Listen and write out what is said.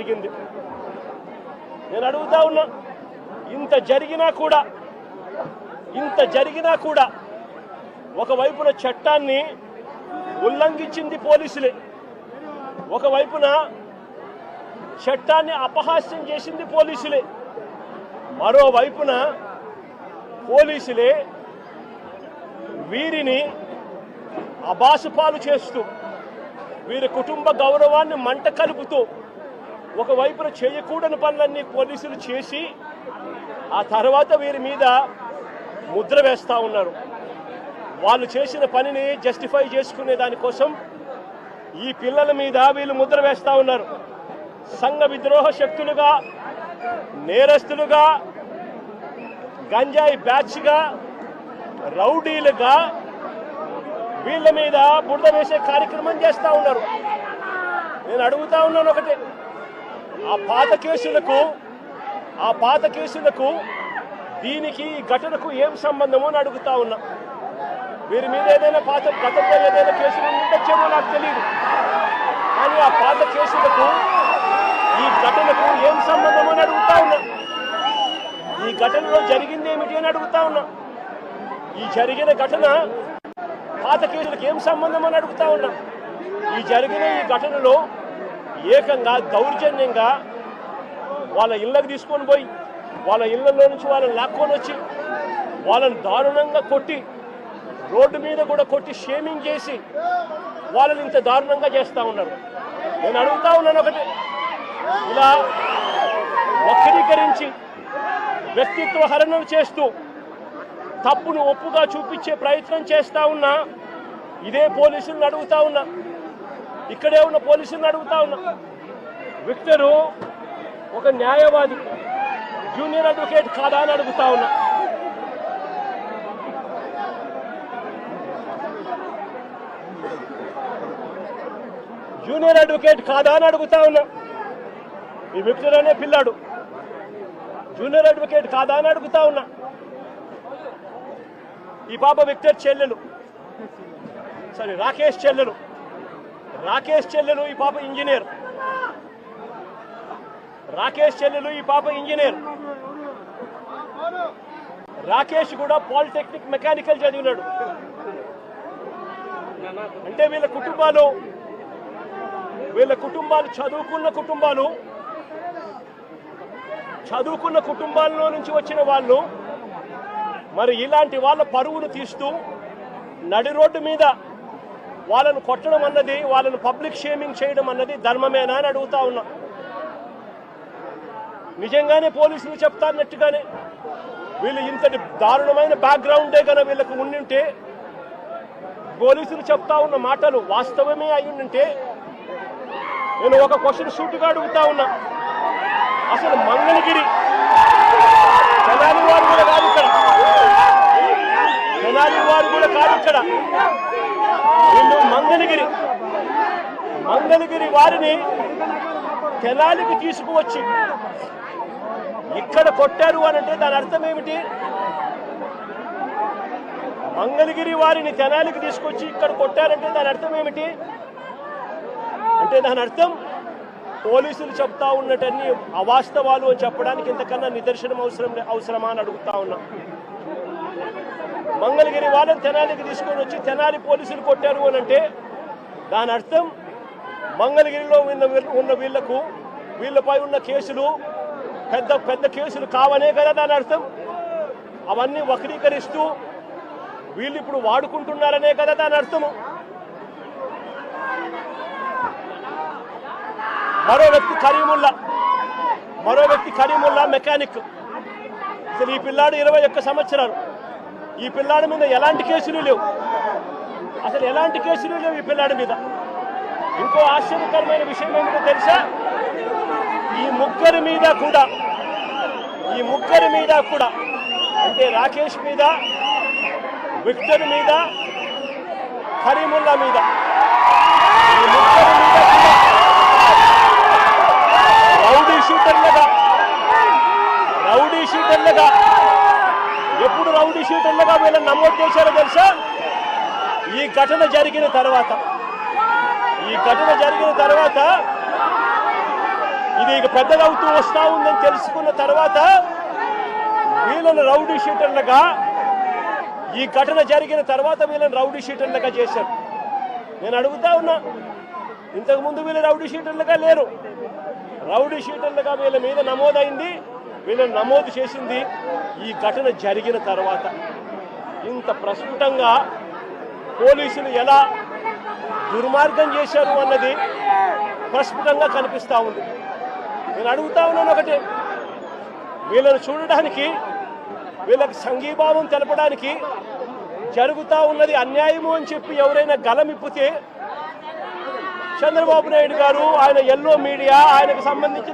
జరిగింది. నేను అడుగుతా ఉన్నా, ఇంత జరిగినా కూడా ఒకవైపున చట్టాన్ని ఉల్లంఘించింది పోలీసులే, ఒకవైపున చట్టాన్ని అపహాస్యం చేసింది పోలీసులే, మరోవైపున పోలీసులే వీరిని అబాసుపాలు చేస్తూ వీరి కుటుంబ గౌరవాన్ని మంట కలుపుతూ ఒకవైపున చేయకూడని పనులన్నీ పోలీసులు చేసి ఆ తర్వాత వీరి మీద ముద్ర వేస్తూ ఉన్నారు. వాళ్ళు చేసిన పనిని జస్టిఫై చేసుకునే దానికోసం ఈ పిల్లల మీద వీళ్ళు ముద్ర వేస్తూ ఉన్నారు. సంఘ విద్రోహ శక్తులుగా, నేరస్తులుగా, గంజాయి బ్యాచ్గా, రౌడీలుగా వీళ్ళ మీద బురద వేసే కార్యక్రమం చేస్తూ ఉన్నారు. నేను అడుగుతా ఉన్నాను ఒకటే, ఆ పాత కేసులకు దీనికి ఈ ఘటనకు ఏం సంబంధమో అని అడుగుతా ఉన్నా. వీరి మీద ఏదైనా గతంలో ఏదైనా కేసులు ఉండొచ్చేమో నాకు తెలియదు, కానీ ఆ పాత కేసులకు ఈ ఘటనకు ఏం సంబంధం అని అడుగుతా ఉన్నా. ఈ ఘటనలో జరిగింది ఏమిటి అని అడుగుతా ఉన్నా. ఈ జరిగిన ఘటన పాత కేసులకు ఏం సంబంధం అని అడుగుతా ఉన్నా. ఈ ఘటనలో ఏకంగా దౌర్జన్యంగా వాళ్ళ ఇళ్ళకి తీసుకొని పోయి వాళ్ళ ఇళ్లలో నుంచి వాళ్ళని లాక్కొని వచ్చి వాళ్ళని దారుణంగా కొట్టి, రోడ్డు మీద కూడా కొట్టి షేమింగ్ చేసి వాళ్ళని ఇంత దారుణంగా చేస్తూ ఉన్నారు. నేను అడుగుతా ఉన్నాను ఒకటి, ఇలా వక్రీకరించి వ్యక్తిత్వ హరణం చేస్తూ తప్పును ఒప్పుగా చూపించే ప్రయత్నం చేస్తూ ఉన్నా ఇదే పోలీసులను అడుగుతా ఉన్నా, ఇక్కడే ఉన్న పోలీసులను అడుగుతా ఉన్నా. విక్టరు ఒక న్యాయవాది, జూనియర్ అడ్వకేట్ కాదా అని అడుగుతా ఉన్నా. జూనియర్ అడ్వకేట్ కాదా అని అడుగుతా ఉన్నా. ఈ విక్టర్ అనే పిల్లాడు జూనియర్ అడ్వకేట్ కాదా అని అడుగుతా ఉన్నా. ఈ పాప విక్టర్ చెల్లెలు, రాకేష్ చెల్లెలు ఈ పాప ఇంజనీర్. రాకేష్ కూడా పాలిటెక్నిక్ మెకానికల్ చదివినాడు. అంటే వీళ్ళ కుటుంబాలు చదువుకున్న కుటుంబాల్లో నుంచి వచ్చిన వాళ్ళు మరి ఇలాంటి వాళ్ళ పరువును తీస్తూ నడి రోడ్డు మీద వాళ్ళను కొట్టడం అన్నది, వాళ్ళను పబ్లిక్ షేమింగ్ చేయడం అన్నది ధర్మమేనా అని అడుగుతా ఉన్నా. నిజంగానే పోలీసులు చెప్తాన్నట్టుగానే వీళ్ళు ఇంతటి దారుణమైన బ్యాక్గ్రౌండే కనుక వీళ్ళకు ఉండింటే, పోలీసులు చెప్తా ఉన్న మాటలు వాస్తవమే అయి ఉండింటే, నేను ఒక క్వశ్చన్ సూటిగా అడుగుతా ఉన్నా. అసలు మంగళగిరి తెనాలి వారు కూడా కాదు ఇక్కడ, వీళ్ళు మంగళగిరి వారిని తెనాలికి తీసుకువచ్చి ఇక్కడ కొట్టారు అని అంటే దాని అర్థం ఏమిటి? మంగళగిరి వారిని తెనాలికి తీసుకొచ్చి ఇక్కడ కొట్టారంటే దాని అర్థం ఏమిటి? అంటే దాని అర్థం పోలీసులు చెప్తా ఉన్నటన్ని అవాస్తవాలు అని చెప్పడానికి ఇంతకన్నా నిదర్శనం అవసరమా అని అడుగుతా ఉన్నా. మంగళగిరి వాళ్ళని తెనాలికి తీసుకొని వచ్చి తెనాలి పోలీసులు కొట్టారు అని అంటే దాని అర్థం మంగళగిరిలో ఉన్న వీళ్ళపై ఉన్న కేసులు పెద్ద కేసులు కావనే కదా దాని అర్థం. అవన్నీ వక్రీకరిస్తూ వీళ్ళు ఇప్పుడు వాడుకుంటున్నారనే కదా దాని అర్థము. మరో వ్యక్తి కరీముల్లా మెకానిక్. అసలు ఈ పిల్లాడు 21 సంవత్సరాలు. ఈ పిల్లాడి మీద ఎలాంటి కేసులు లేవు, ఈ పిల్లాడి మీద. ఇంకో ఆశ్చర్యకరమైన విషయం ఏమిటో తెలుసా? ఈ ముగ్గురి మీద కూడా అంటే రాకేష్ మీద, విక్టర్ మీద, కరీముల్లా మీద, ఈ ముగ్గురి మీద కూడా రౌడీ షూటర్లుగా ఎప్పుడు రౌడీ షూటర్లుగా వీళ్ళని నమోదు చేశారో తెలుసా? ఈ ఘటన జరిగిన తర్వాత ఇది ఇక పెద్దదవుతూ వస్తూ ఉందని తెలుసుకున్న తర్వాత వీళ్ళను రౌడీ షీటర్లుగా, ఈ ఘటన జరిగిన తర్వాత వీళ్ళని రౌడీ షీటర్లుగా చేశారు. నేను అడుగుతా ఉన్నా, ఇంతకుముందు వీళ్ళు రౌడీ షీటర్లుగా లేరు. రౌడీ షీటర్లుగా వీళ్ళ మీద నమోదైంది, వీళ్ళని నమోదు చేసింది ఈ ఘటన జరిగిన తర్వాత. ఇంత ప్రస్ఫుటంగా పోలీసులు ఎలా దుర్మార్గం చేశారు అన్నది ప్రస్ఫుటంగా కనిపిస్తూ ఉంది. నేను అడుగుతా ఉన్నాను ఒకటే, వీళ్ళని చూడడానికి, వీళ్ళకి సంఘీభావం తెలపడానికి జరుగుతూ ఉన్నది అన్యాయము అని చెప్పి ఎవరైనా గలమిప్పితే చంద్రబాబు నాయుడు గారు, ఆయన ఎల్లో మీడియా, ఆయనకు సంబంధించిన